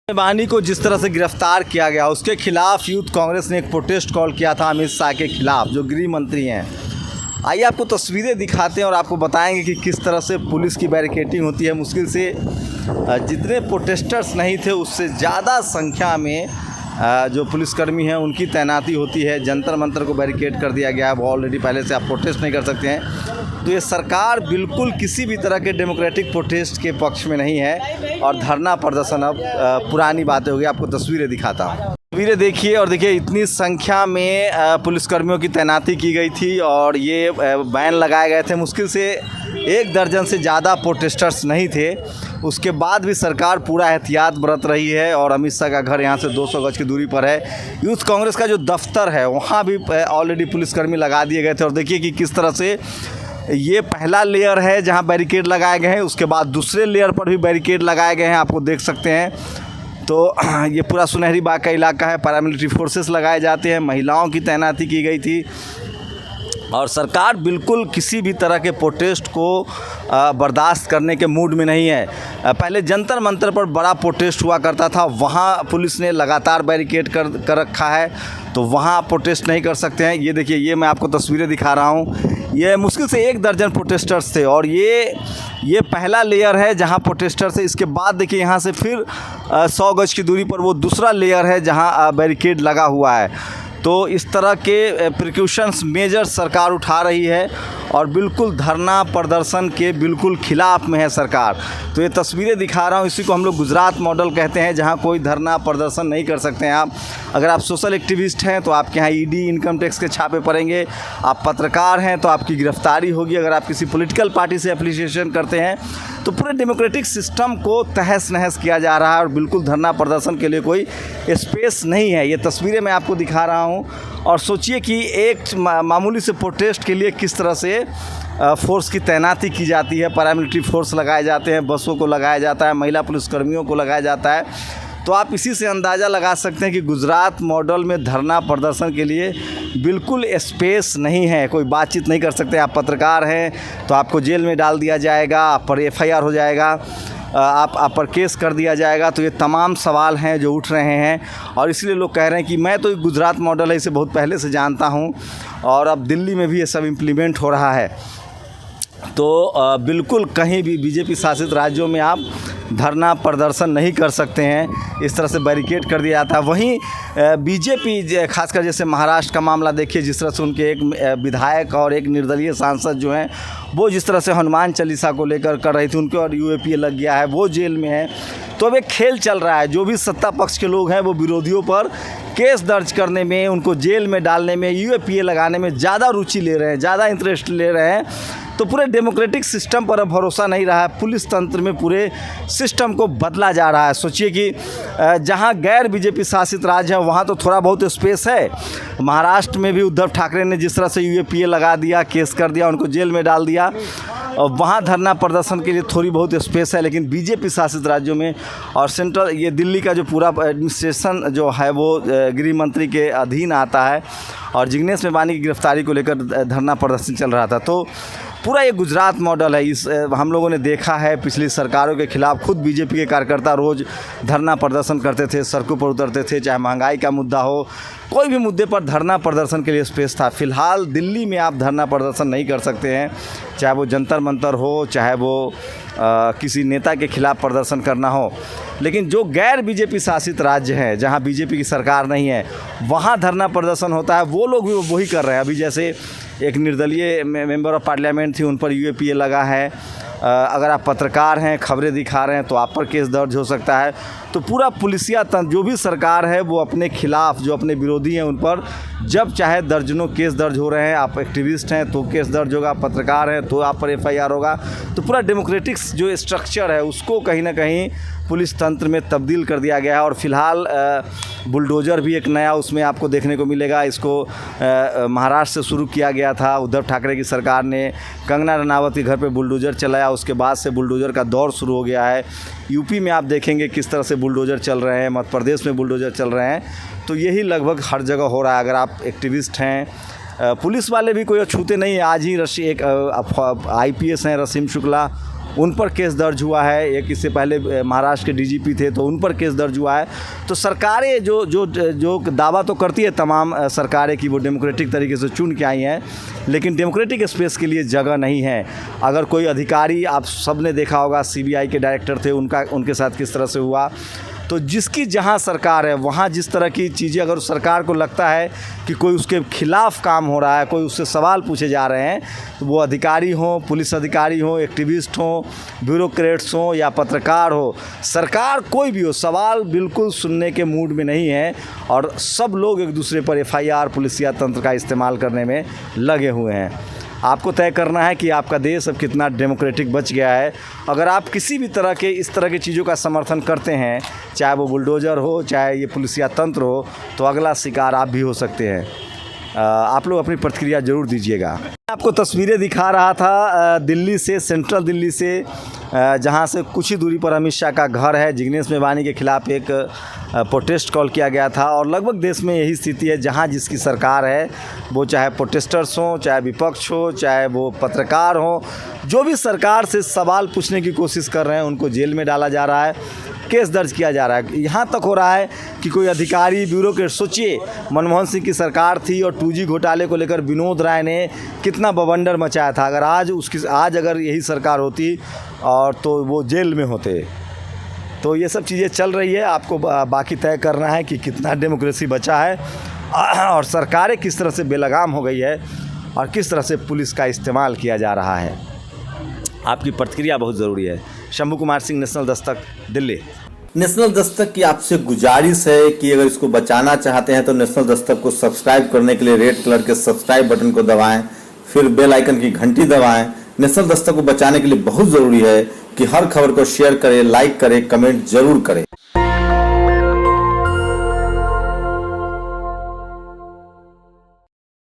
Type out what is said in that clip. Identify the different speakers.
Speaker 1: वानी को जिस तरह से गिरफ्तार किया गया उसके खिलाफ यूथ कांग्रेस ने एक प्रोटेस्ट कॉल किया था अमित शाह के खिलाफ, जो गृह मंत्री हैं। आइए आपको तस्वीरें दिखाते हैं और आपको बताएंगे कि किस तरह से पुलिस की बैरिकेडिंग होती है। मुश्किल से जितने प्रोटेस्टर्स नहीं थे उससे ज़्यादा संख्या में जो पुलिसकर्मी हैं उनकी तैनाती होती है। जंतर मंतर को बैरिकेड कर दिया गया है, वो ऑलरेडी पहले से आप प्रोटेस्ट नहीं कर सकते हैं। तो ये सरकार बिल्कुल किसी भी तरह के डेमोक्रेटिक प्रोटेस्ट के पक्ष में नहीं है और धरना प्रदर्शन अब पुरानी बातें हो गई। आपको तस्वीरें दिखाता हूँ, तस्वीरें देखिए और देखिए इतनी संख्या में पुलिसकर्मियों की तैनाती की गई थी और ये बैन लगाए गए थे। मुश्किल से 1 दर्जन से ज़्यादा प्रोटेस्टर्स नहीं थे, उसके बाद भी सरकार पूरा एहतियात बरत रही है। और अमित शाह का घर यहाँ से 200 गज की दूरी पर है। यूथ कांग्रेस का जो दफ्तर है वहाँ भी ऑलरेडी पुलिसकर्मी लगा दिए गए थे। और देखिए कि किस तरह से ये पहला लेयर है जहाँ बैरिकेड लगाए गए हैं, उसके बाद दूसरे लेयर पर भी बैरिकेड लगाए गए हैं, आपको देख सकते हैं। तो ये पूरा सुनहरी बाग का इलाका है, पैरामिलिट्री फोर्सेस लगाए जाते हैं, महिलाओं की तैनाती की गई थी और सरकार बिल्कुल किसी भी तरह के प्रोटेस्ट को बर्दाश्त करने के मूड में नहीं है। पहले जंतर मंतर पर बड़ा प्रोटेस्ट हुआ करता था, वहाँ पुलिस ने लगातार बैरिकेड कर रखा है, तो वहाँ आप प्रोटेस्ट नहीं कर सकते हैं। ये देखिए, ये मैं आपको तस्वीरें दिखा रहा हूँ। ये मुश्किल से 1 दर्जन प्रोटेस्टर्स थे और ये पहला लेयर है जहाँ प्रोटेस्टर्स है। इसके बाद देखिए यहाँ से फिर 100 गज की दूरी पर वो दूसरा लेयर है जहाँ बैरिकेड लगा हुआ है। तो इस तरह के प्रिकॉशंस मेजर्स सरकार उठा रही है और बिल्कुल धरना प्रदर्शन के बिल्कुल खिलाफ में है सरकार। तो ये तस्वीरें दिखा रहा हूँ, इसी को हम लोग गुजरात मॉडल कहते हैं, जहाँ कोई धरना प्रदर्शन नहीं कर सकते हैं आप। अगर आप सोशल एक्टिविस्ट हैं तो आपके यहाँ ईडी इनकम टैक्स के छापे पड़ेंगे, आप पत्रकार हैं तो आपकी गिरफ्तारी होगी, अगर आप किसी पॉलिटिकल पार्टी से एफिलिएशन करते हैं तो पूरे डेमोक्रेटिक सिस्टम को तहस नहस किया जा रहा है और बिल्कुल धरना प्रदर्शन के लिए कोई स्पेस नहीं है। ये तस्वीरें मैं आपको दिखा रहा हूँ और सोचिए कि एक मामूली से प्रोटेस्ट के लिए किस तरह से फोर्स की तैनाती की जाती है। पैरामिलिट्री फोर्स लगाए जाते हैं, बसों को लगाया जाता है, महिला पुलिसकर्मियों को लगाया जाता है। तो आप इसी से अंदाज़ा लगा सकते हैं कि गुजरात मॉडल में धरना प्रदर्शन के लिए बिल्कुल स्पेस नहीं है, कोई बातचीत नहीं कर सकते। आप पत्रकार हैं तो आपको जेल में डाल दिया जाएगा, आप पर FIR हो जाएगा, आप पर केस कर दिया जाएगा। तो ये तमाम सवाल हैं जो उठ रहे हैं और इसलिए लोग कह रहे हैं कि मैं तो गुजरात मॉडल है इसे बहुत पहले से जानता हूँ और अब दिल्ली में भी ये सब इम्प्लीमेंट हो रहा है। तो बिल्कुल कहीं भी बीजेपी शासित राज्यों में आप धरना प्रदर्शन नहीं कर सकते हैं, इस तरह से बैरिकेड कर दिया जाता है। वहीं बीजेपी खासकर जैसे महाराष्ट्र का मामला देखिए, जिस तरह से उनके एक विधायक और एक निर्दलीय सांसद जो हैं वो जिस तरह से हनुमान चालीसा को लेकर कर रही थी, उनके और UAPA लग गया है, वो जेल में है। तो अब एक खेल चल रहा है, जो भी सत्ता पक्ष के लोग हैं वो विरोधियों पर केस दर्ज करने में, उनको जेल में डालने में, UAPA लगाने में ज़्यादा रुचि ले रहे हैं, ज़्यादा इंटरेस्ट ले रहे हैं। तो पूरे डेमोक्रेटिक सिस्टम पर अब भरोसा नहीं रहा है, पुलिस तंत्र में पूरे सिस्टम को बदला जा रहा है। सोचिए कि जहां गैर बीजेपी शासित राज्य है वहां तो थोड़ा बहुत स्पेस है। महाराष्ट्र में भी उद्धव ठाकरे ने जिस तरह से UAPA लगा दिया, केस कर दिया, उनको जेल में डाल दिया और वहाँ धरना प्रदर्शन के लिए थोड़ी बहुत स्पेस है। लेकिन बीजेपी शासित राज्यों में और सेंट्रल ये दिल्ली का जो पूरा एडमिनिस्ट्रेशन जो है वो गृह मंत्री के अधीन आता है और जिग्नेश मेवानी की गिरफ्तारी को लेकर धरना प्रदर्शन चल रहा था। तो पूरा ये गुजरात मॉडल है। इस हम लोगों ने देखा है पिछली सरकारों के खिलाफ खुद बीजेपी के कार्यकर्ता रोज़ धरना प्रदर्शन करते थे, सड़कों पर उतरते थे, चाहे महंगाई का मुद्दा हो, कोई भी मुद्दे पर धरना प्रदर्शन के लिए स्पेस था। फ़िलहाल दिल्ली में आप धरना प्रदर्शन नहीं कर सकते हैं, चाहे वो जंतर मंतर हो, चाहे वो किसी नेता के खिलाफ प्रदर्शन करना हो। लेकिन जो गैर बीजेपी शासित राज्य हैं जहां बीजेपी की सरकार नहीं है वहां धरना प्रदर्शन होता है, वो लोग भी वही कर रहे हैं। अभी जैसे एक निर्दलीय मेंबर ऑफ पार्लियामेंट थी, उन पर UAPA लगा है। अगर आप पत्रकार हैं, खबरें दिखा रहे हैं तो आप पर केस दर्ज हो सकता है। तो पूरा पुलिसिया तंत्र, जो भी सरकार है वो अपने खिलाफ, जो अपने विरोधी हैं उन पर जब चाहे दर्जनों केस दर्ज हो रहे हैं। आप एक्टिविस्ट हैं तो केस दर्ज होगा, पत्रकार हैं तो आप पर FIR होगा। तो पूरा डेमोक्रेटिक जो स्ट्रक्चर है उसको कहीं ना कहीं पुलिस तंत्र में तब्दील कर दिया गया है। और फिलहाल बुलडोज़र भी एक नया उसमें आपको देखने को मिलेगा। इसको महाराष्ट्र से शुरू किया गया था, उद्धव ठाकरे की सरकार ने कंगना रनावत के घर पे बुलडोज़र चलाया, उसके बाद से बुलडोज़र का दौर शुरू हो गया है। यूपी में आप देखेंगे किस तरह से बुलडोज़र चल रहे हैं, मध्य प्रदेश में बुलडोज़र चल रहे हैं। तो यही लगभग हर जगह हो रहा है। अगर आप एक्टिविस्ट हैं, पुलिस वाले भी कोई छूते नहीं है। आज ही एक IPS हैं रसीम शुक्ला, उन पर केस दर्ज हुआ है। एक इससे पहले महाराष्ट्र के डीजीपी थे तो उन पर केस दर्ज हुआ है। तो सरकारें जो दावा तो करती है तमाम सरकारें कि वो डेमोक्रेटिक तरीके से चुन के आई हैं, लेकिन डेमोक्रेटिक स्पेस के लिए जगह नहीं है। अगर कोई अधिकारी, आप सब ने देखा होगा सीबीआई के डायरेक्टर थे, उनके साथ किस तरह से हुआ। तो जिसकी जहाँ सरकार है वहाँ जिस तरह की चीज़ें, अगर सरकार को लगता है कि कोई उसके खिलाफ़ काम हो रहा है, कोई उससे सवाल पूछे जा रहे हैं, तो वो अधिकारी हों, पुलिस अधिकारी हों, एक्टिविस्ट हों, ब्यूरोक्रेट्स हों या पत्रकार हो, सरकार कोई भी हो, सवाल बिल्कुल सुनने के मूड में नहीं है और सब लोग एक दूसरे पर एफआईआर, पुलिसिया तंत्र का इस्तेमाल करने में लगे हुए हैं। आपको तय करना है कि आपका देश अब कितना डेमोक्रेटिक बच गया है। अगर आप किसी भी तरह के इस तरह की चीज़ों का समर्थन करते हैं, चाहे वो बुलडोज़र हो, चाहे ये पुलिसिया तंत्र हो, तो अगला शिकार आप भी हो सकते हैं। आप लोग अपनी प्रतिक्रिया ज़रूर दीजिएगा। आपको तस्वीरें दिखा रहा था दिल्ली से, सेंट्रल दिल्ली से, जहां से कुछ ही दूरी पर अमित शाह का घर है। जिग्नेश मेवानी के खिलाफ़ एक प्रोटेस्ट कॉल किया गया था और लगभग देश में यही स्थिति है। जहां जिसकी सरकार है, वो चाहे प्रोटेस्टर्स हों, चाहे विपक्ष हो, चाहे वो पत्रकार हों, जो भी सरकार से सवाल पूछने की कोशिश कर रहे हैं उनको जेल में डाला जा रहा है, केस दर्ज किया जा रहा है। यहाँ तक हो रहा है कि कोई अधिकारी, ब्यूरोक्रेट, सोचिए मनमोहन सिंह की सरकार थी और 2G घोटाले को लेकर विनोद राय ने कितना बवंडर मचाया था। अगर आज अगर यही सरकार होती और तो वो जेल में होते। तो ये सब चीज़ें चल रही है। आपको बाकी तय करना है कि कितना डेमोक्रेसी बचा है और सरकारें किस तरह से बेलगाम हो गई है और किस तरह से पुलिस का इस्तेमाल किया जा रहा है। आपकी प्रतिक्रिया बहुत ज़रूरी है। शंभू कुमार सिंह, नेशनल दस्तक, दिल्ली।
Speaker 2: नेशनल दस्तक की आपसे गुजारिश है कि अगर इसको बचाना चाहते हैं तो नेशनल दस्तक को सब्सक्राइब करने के लिए रेड कलर के सब्सक्राइब बटन को दबाएं, फिर बेल आइकन की घंटी दबाएं। नेशनल दस्तक को बचाने के लिए बहुत ज़रूरी है कि हर खबर को शेयर करें, लाइक करें, कमेंट जरूर करें।